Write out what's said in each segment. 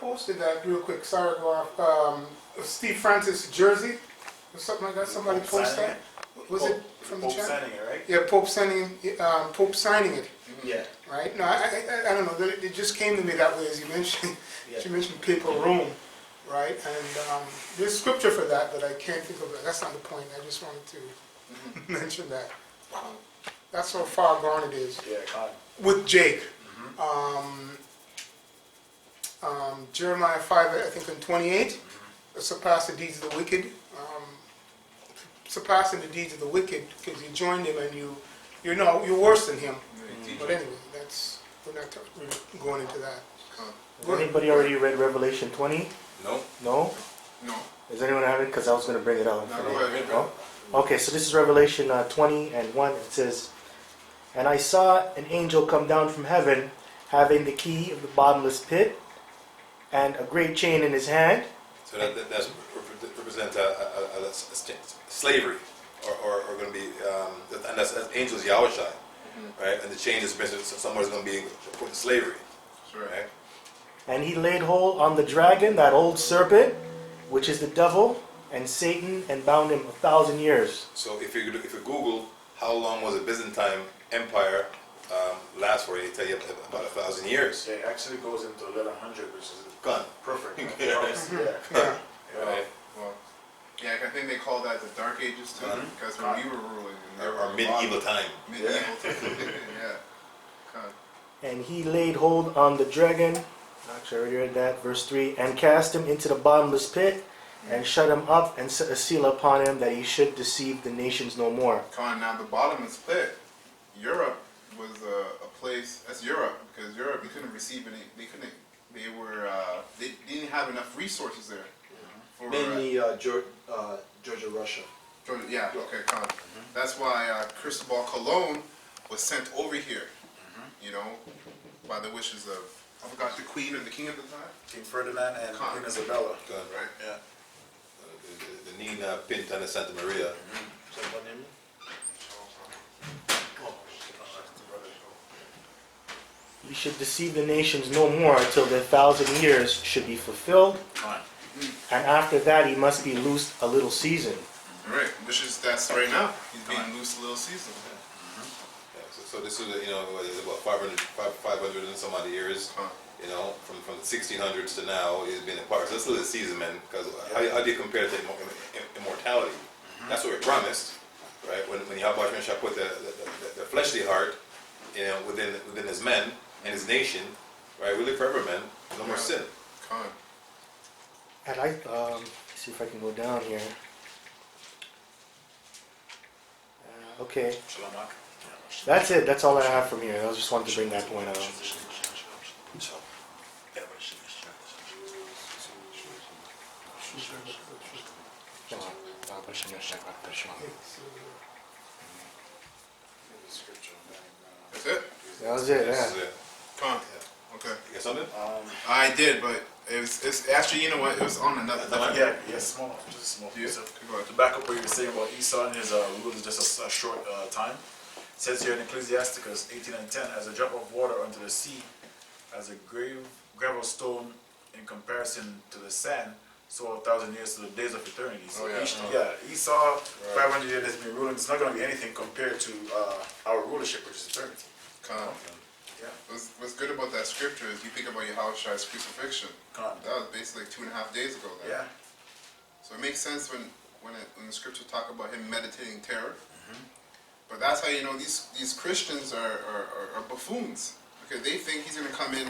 posted that real quick. Sorry to go off. Steve Francis jersey or something like that. Somebody Pope posted signing that. Was it from the Pope chat? signing it, right? Yeah, Pope signing it. Yeah. Right? No, I don't know. It just came to me that way as you mentioned. Yeah. You mentioned papal Rome, right? And there's scripture for that, but I can't think of it. That's not the point. I just wanted to mention that. Wow. That's how far gone it is. Yeah, Con. With Jake. Jeremiah 5, I think in 28, surpass the deeds of the wicked. Surpassing the deeds of the wicked because you joined him and you're worse than him. But anyway, we're not really going into that. Has anybody already read Revelation 20? No. No? No. Does anyone have it? Because I was going to bring it out. No, go ahead. No? Okay, so this is Revelation 20 and 1. It says, "And I saw an angel come down from heaven, having the key of the bottomless pit, and a great chain in his hand." So that represents slavery, or going to be, and that's angels Yahushai, right? And the chain is someone's going to be put in slavery, Sure. right? "And he laid hold on the dragon, that old serpent, which is the devil and Satan, and bound him 1,000 years." So if you Google how long was the Byzantine Empire last for, they tell you about 1,000 years. Yeah, it actually goes into 1100, which is Gone. perfect. Yeah. Yeah. Right. Well, yeah, I think they call that the Dark Ages too, because when we were ruling, and there were Or medieval time. medieval time. Yeah. Con. "And he laid hold on the dragon," actually I already read that, verse 3, "and cast him into the bottomless pit, and shut him up, and set a seal upon him, that he should deceive the nations no more." Con. Now the bottomless pit, Europe was a place. That's Europe, because Europe, you couldn't receive any. They couldn't. They were. They didn't have enough resources there. For, Mainly Georgia, Russia. Yeah. Okay. Con. That's why Cristobal Colon was sent over here. You know, by the wishes of, I forgot, the queen or the king at the time. King Ferdinand and Con. Queen Isabella. Gone. Right. Yeah. The Nina Pinta and Santa Maria. "He should deceive the nations no more, until the 1,000 years should be fulfilled, Con. and after that he must be loosed a little season." Right. That's right now. He's being loose a little season. Yeah, so this is what is it, about 500 and some odd years. Huh. From the 1600s to now, he's been in power. So this is a season, man. Because how do you compare it to immortality? That's what we're promised, right? When Yahweh shall put the fleshly heart, within his men and his nation, right? We live forever, man. No more sin. Con. And I see if I can go down here. Okay, Shalamak. that's it. That's all I have from here. I just wanted to bring that point out. That's it. That was it. This Yeah. is it. Con. Okay. You got something? I did, but it's actually, you know what? It was on another. Yeah, small, just a small Yeah. piece. Go ahead. To back up what you were saying about Esau and his rule is just a short time. It says here in Ecclesiasticus 18 and 10, "As a drop of water unto the sea, as a gravel stone in comparison to the sand, so 1,000 years to the days of eternity." So Oh, yeah. Esau, 500 years has been ruling. It's not going to be anything compared to our rulership, which is eternity. Con. Yeah. What's good about that scripture is you think about Yahushua's crucifixion. Con. That was basically like 2.5 days ago. Now. Yeah. So it makes sense when the scriptures talk about him meditating terror. But that's how you know these Christians are buffoons. Okay, they think he's gonna come in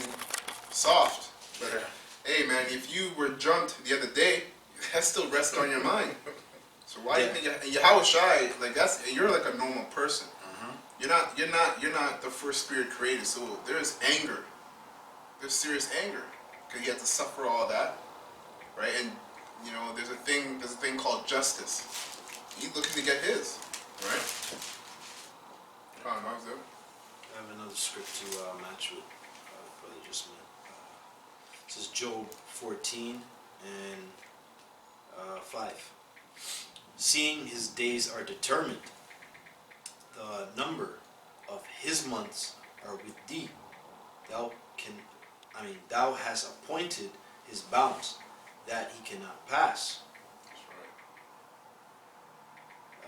soft. But hey man, if you were jumped the other day, that still rests on your mind. So why do you think Yahushua, like you're like a normal person. You're not the first spirit created. So there's anger. There's serious anger. Because you have to suffer all that. Right? And there's a thing called justice. He's looking to get his. Right? How's it? I have another script to match with Brother just met. This is Job 14 and 5. "Seeing his days are determined, the number of his months are with thee. Thou hast appointed his bounds that he cannot pass. That's right. I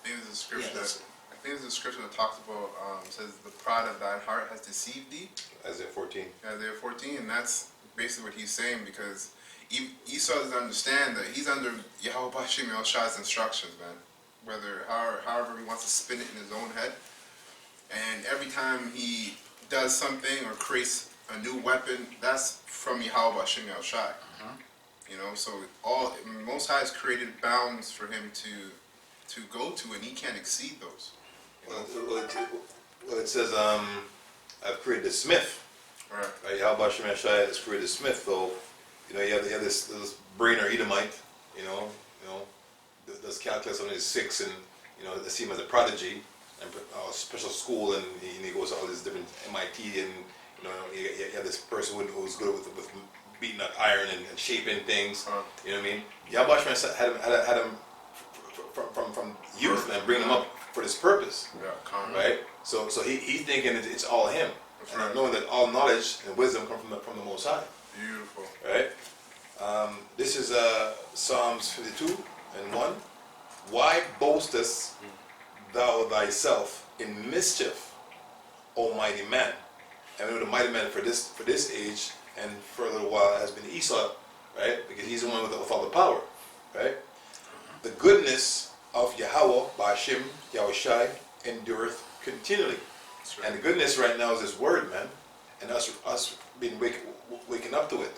think there's a scripture Yeah, that's that I think there's a scripture that talks about says the pride of thine heart has deceived thee. Isaiah 14. Isaiah 14, and that's basically what he's saying, because Esau doesn't understand that he's under Yahweh Bashim El Shai's instructions, man. Whether however he wants to spin it in his own head, and every time he does something or creates a new weapon, that's from Yahweh Bashim El Shai. You know, so Most High has created bounds for him to go to, and he can't exceed those. Well, it says, I've created a smith. Right. Right? Yahweh Shem Yashai has created a smith, though. You know, you have this brainer Edomite, you know, does calculus on his 6, and, you know, they see him as a prodigy, and special school, and he goes to all these different MIT, and, you know, you have this person who's good with beating up iron and shaping things, you know what I mean? Yahweh Shem had him from youth, and bring him up for this purpose. Yeah, right? So he thinking it's all him, and knowing that all knowledge and wisdom come from the Most High. Beautiful. Right? This is Psalms 52 and 1. Why boastest thou thyself in mischief, O mighty man? And we know the mighty man for this age and for a little while has been Esau, right? Because he's the one with all the power, right? The goodness of Yahweh, Ba'ashim, Yahushai, endureth continually. Right. And the goodness right now is His word, man. And us being waking up to it,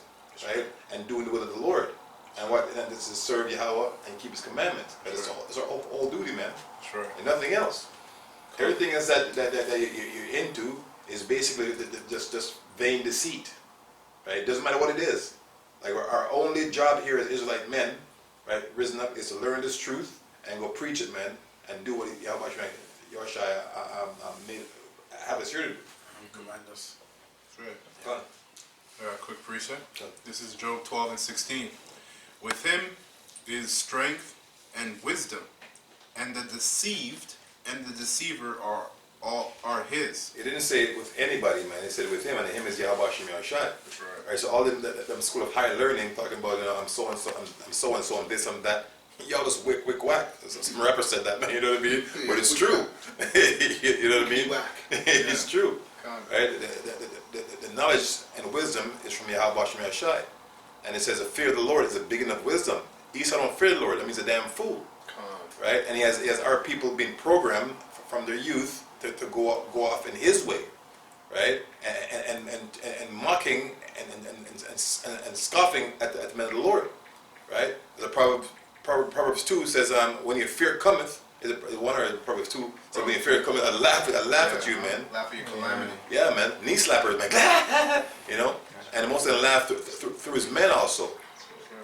right? And doing the will of the Lord. And this is serve Yahweh and keep His commandments. It's our whole duty, man. Sure. And nothing else. Everything else that you're into is basically just vain deceit, right? It doesn't matter what it is. Like our only job here as Israelite men, right, risen up, is to learn this truth and go preach it, man, and do what Yahweh Yahushai have us here to do. Command us. That's right. Fun. Quick precept. Sure. This is Job 12 and 16. With him is strength and wisdom, and the deceived and the deceiver are his. It didn't say it with anybody, man. It said with him, and him is Yahweh Shem Yahushai. That's right. Right, so all them school of higher learning talking about, you know, I'm so and so, I'm so and so, and this and that. Y'all just wick whack. Some rapper said that, man. You know what I mean? But it's true. You know what I mean? It's true. Right? The knowledge and wisdom is from Yahweh Shem Yahushai. And it says the fear of the Lord is a big enough wisdom. Esau don't fear the Lord. That means a damn fool. Right? And he has our people being programmed from their youth to go off in his way. Right? And mocking and scoffing at the men of the Lord. Right? The Proverbs 2 says, when your fear cometh, is it 1 or Proverbs 2? So when your fear cometh, I laugh at you, man. Laugh at your calamity. Yeah, man. Knee slappers, man. You know? And most of them laugh through his men also. You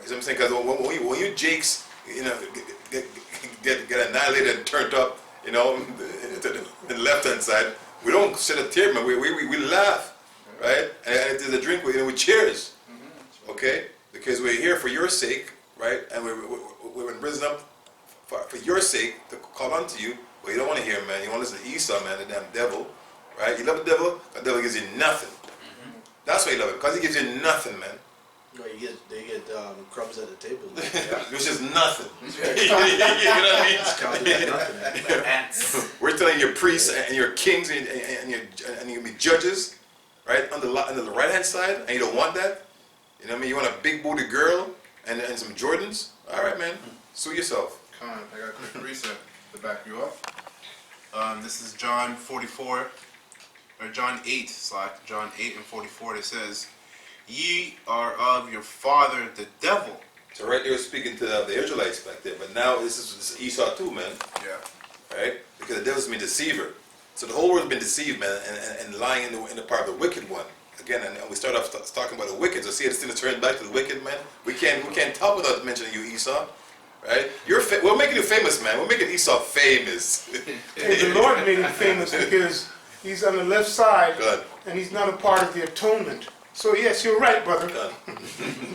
see what I'm saying? Because when you jakes, you know, get annihilated and turned up, you know, to the left-hand side, we don't shed a tear, man. We laugh, right? And if there's a drink, we cheers, okay? Because we're here for your sake, right? And we're risen up for your sake to call unto you. But you don't want to hear, man. You want to listen to Esau, man, the damn devil, right? You love the devil, the devil gives you nothing. That's why you love it, because he gives you nothing, man. Well, they get crumbs at the table. Which is nothing. You know what I mean? It's counted as nothing. Man. Ants. We're telling your priests and your kings and you're gonna be judges, right, on the right hand side, and you don't want that. You know what I mean? You want a big booty girl and some Jordans. All right, man, sue yourself. Come on, I got a quick precept to back you up. This is John 44, or John 8, John 8 and 44. It says, "Ye are of your father the devil." So right there, speaking to the Israelites back there, but now this is Esau too, man. Yeah. Right? Because the devil's been deceiver. So the whole world's been deceived, man, and lying in the part of the wicked one. Again, and we start off talking about the wicked. So see, it's going to turn back to the wicked, man. We can't talk without mentioning you, Esau. Right? We're making you famous, man. We're making Esau famous. And the Lord made him famous because he's on the left side, Good. and he's not a part of the atonement. So yes, you're right, brother. Good.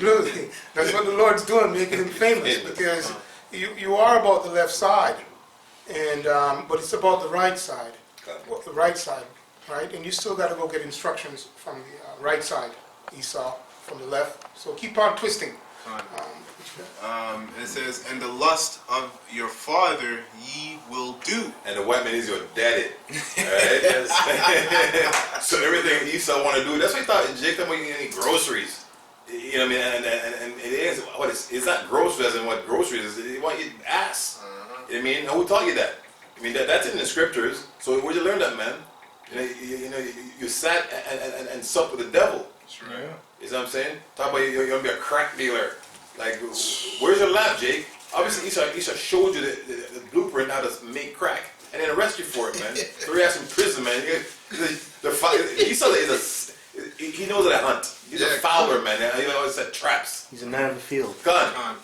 Really, that's what the Lord's doing, making him famous, because you are about the left side, and but it's about the right side, Good. the right side, right? And you still got to go get instructions from the right side. Esau from the left. So keep on twisting. Con. Um, It says, and the lust of your father ye will do. And the white man is your daddy. Alright? So everything Esau want to do, that's what he thought Jacob when you need groceries. You know what I mean? And it is, what is, it's not groceries as in what groceries is, they want you to ask. You know what I mean? Who taught you that? I mean, that's in the scriptures. So where'd you learn that, man? You sat and supped with the devil. That's right. You know what I'm saying? Talk about you're going to be a crack dealer. Like, where's your lap, Jake? Obviously, Esau showed you the blueprint how to make crack, and then arrest you for it, man. Throw your ass in prison, man. Esau he knows how to hunt. He's a fowler, man. He always set traps. He's a man of the field. Gun, Con.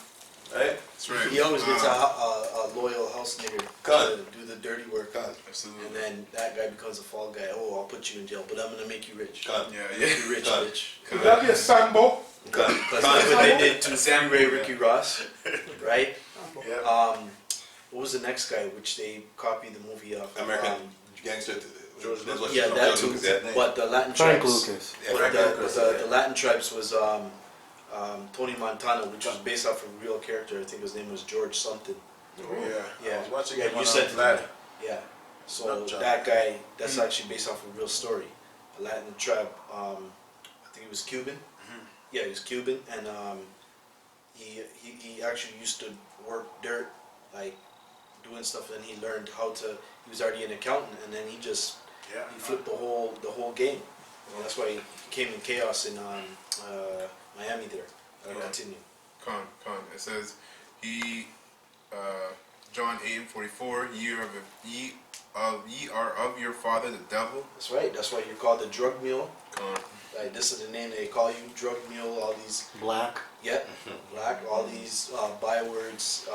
right? That's right. He always gets a loyal house nigger Cut. to do the dirty work. Gun, Absolutely. And then that guy becomes a fall guy. Oh, I'll put you in jail, but I'm gonna make you rich. gun, Yeah, Make yeah. you rich, Cut. bitch. Could that be a Sambo? gun, That's like what gun. they did to Sam Gray, Ricky Ross, right? Yeah. What was the next guy which they copied the movie of? American gangster. George Lucas. Yeah, that George too. Lucas, yeah. But the Latin Frank tribes. Lucas. Yeah, But Frank Lucas, the Latin tribes was Tony Montana, which was based off of a real character. I think his name was George something. Oh, yeah. Yeah. I was watching Yeah, it you when I said was lad. Yeah. So Not John. that guy, that's actually based off of a real story. A Latin tribe, I think he was Cuban. Yeah, he was Cuban, and he actually used to work dirt, like doing stuff, and he learned how to. He was already an accountant, and then he flipped the whole game. And that's why he came in chaos in Miami there. Yeah. Continue. Con. It says, John 8:44, ye are of your father the devil. That's right. That's why you're called the drug mule. Con. Like this is the name they call you, drug mule. All these, Black. black. All these bywords.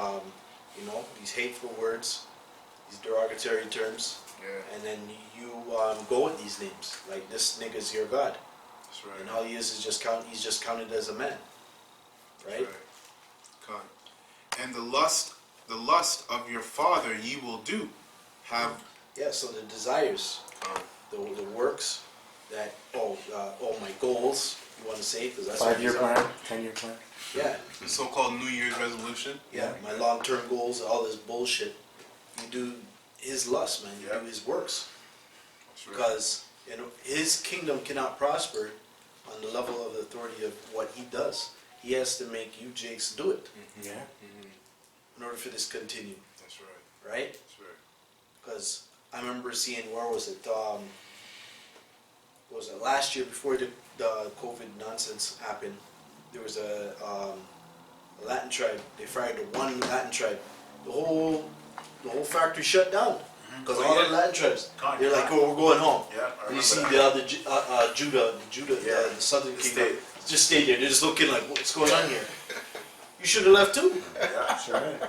These hateful words, these derogatory terms, Yeah, and then you go with these names. Like this nigga's your god, that's right. and all he is just he's just counted as a man, That's right? Con. And the lust of your father ye will do. Have Yeah. So the desires, Con. the works that my goals. You want to say because that's what 5-year he's on. plan. 10-year plan. Yeah. the so-called New Year's resolution. Yeah, my long-term goals, all this bullshit. You do his lust, man. You Yeah. do his works, That's right. because his kingdom cannot prosper on the level of authority of what he does. He has to make you, Jakes, do it Yeah. in order for this to continue, That's right. right? That's right. Because I remember seeing where was it? Was it last year before the COVID nonsense happened? There was a Latin tribe. They fired the one Latin tribe. The whole factory shut down because all the Latin tribes. They're like, "Oh, we're going home." Yeah, I And remember you see that. the other Judah, Yeah. the southern They kingdom, stayed. just stayed there. They're just looking like, "What's going on here?" You should have left too. Yeah. That's right.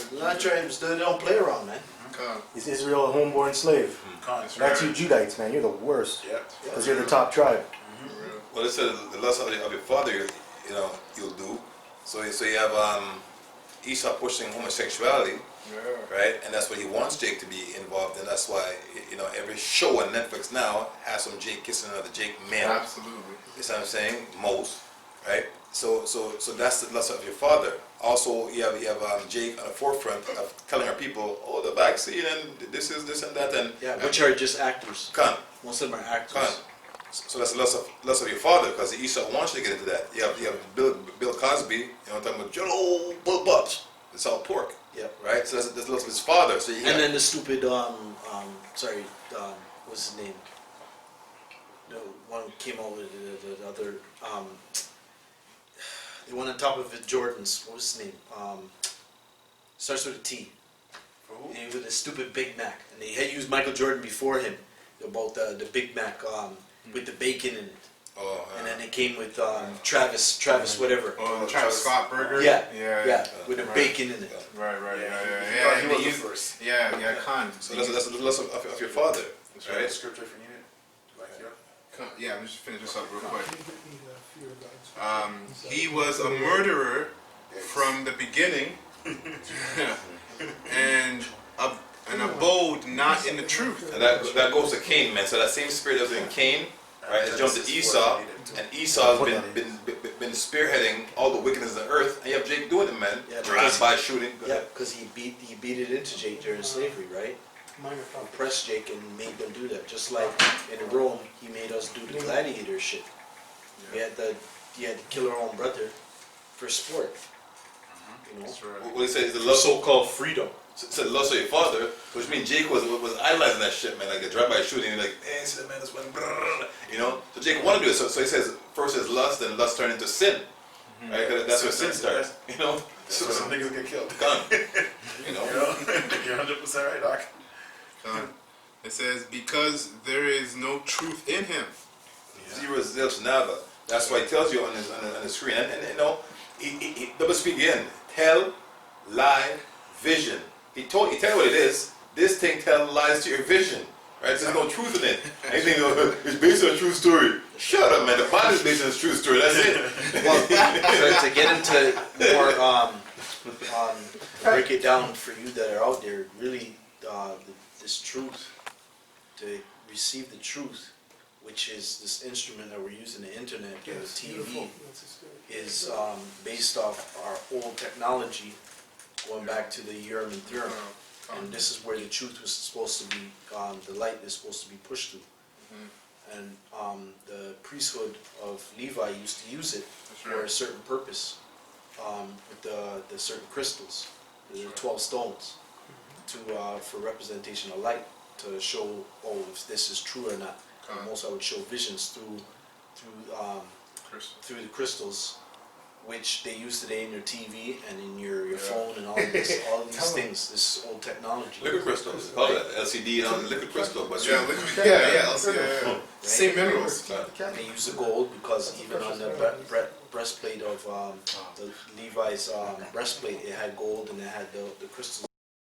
The Latin tribes, they don't play around, man. Con. Is Israel a homeborn slave? Con. That's you Judites, man. You're the worst. Yeah. Because you're the top tribe. For real. Well, it says the lust of your father, you'll do. So you have Esau pushing homosexuality, Yeah. right? And that's what he wants Jake to be involved in. That's why every show on Netflix now has some Jake kissing another Jake man. Absolutely. You see what I'm saying? Most, right? So that's the lust of your father. Also, you have Jake on the forefront of telling our people, oh, the vaccine and this and that and Yeah, which are just actors. Con. Most of them are actors. Con. So that's the lust of your father, because Esau wants you to get into that. You have Bill Cosby, talking about Joe Bull Butch. It's all pork. Yep. Right? So that's the lust of his father. So you And then the stupid, what's his name? The one who came out with the other, the one on top of it, Jordans. What was his name? Starts with a T. For who? And with a stupid Big Mac. And they had used Michael Jordan before him about the Big Mac with the bacon in it. Oh, And then it came with Travis whatever. Oh, the Travis Scott burger. Yeah, Yeah. with the Right. bacon in it. Right. Yeah. He They was the use- first. Yeah. Con. so that's the lust of your father. Right. Right? Scripture if you need it. Like, yeah. Yeah. Let me just finish this up real quick. He was a murderer from the beginning, and abode not in the truth. And that goes to Cain, man. So that same spirit that was in Cain, right? It's jumped to Esau, and Esau's been spearheading all the wickedness of the earth, and you have Jake doing it, man. Yeah, Just by shooting. Yeah, because he beat it into Jake during slavery, right? Minor prophet. Oppressed Jake and made them do that. Just like in Rome, he made us do the gladiator shit. We had to kill our own brother for sport. You know, That's right. What he said is the for love. so-called freedom. Said the lust of your father, which means Jake was idolizing that shit, man. Like a drive-by shooting, like, hey, see that man is one, you know. So Jake wanted to do it. So he says first is lust, then lust turned into sin, right? 'Cause that's where sin starts, you know. So some niggas get killed. Gone, you know. You know? You're 100% right, Doc. It says, because there is no truth in him. Zero zilch nada. That's why he tells you on the screen, and you know, he double speak again. Tell, lie, vision. He tell you what it is. This thing tell lies to your vision, right? There's no truth in it. Anything it's based on a true story. Shut up, man. The Bible is based on a true story. That's it. Well, to get into more, break it down for you that are out there, really, this truth, to receive the truth, which is this instrument that we're using, the internet, or the Yes, TV, beautiful. That's a spirit. is based off our old technology, going back to the Urim and Thummim. And this is where the truth was supposed to be, the light is supposed to be pushed through. And the priesthood of Levi used to use it for a certain purpose, with the certain crystals, the 12 stones, for representation of light, to show, if this is true or not. And most I would show visions through the crystals, which they use today in your TV and in your phone and all these things. This old technology. Liquid crystal. They call it LCD and all the liquid crystal. But Same minerals. They use the gold because even on the breastplate of the Levi's breastplate, it had gold and it had the crystals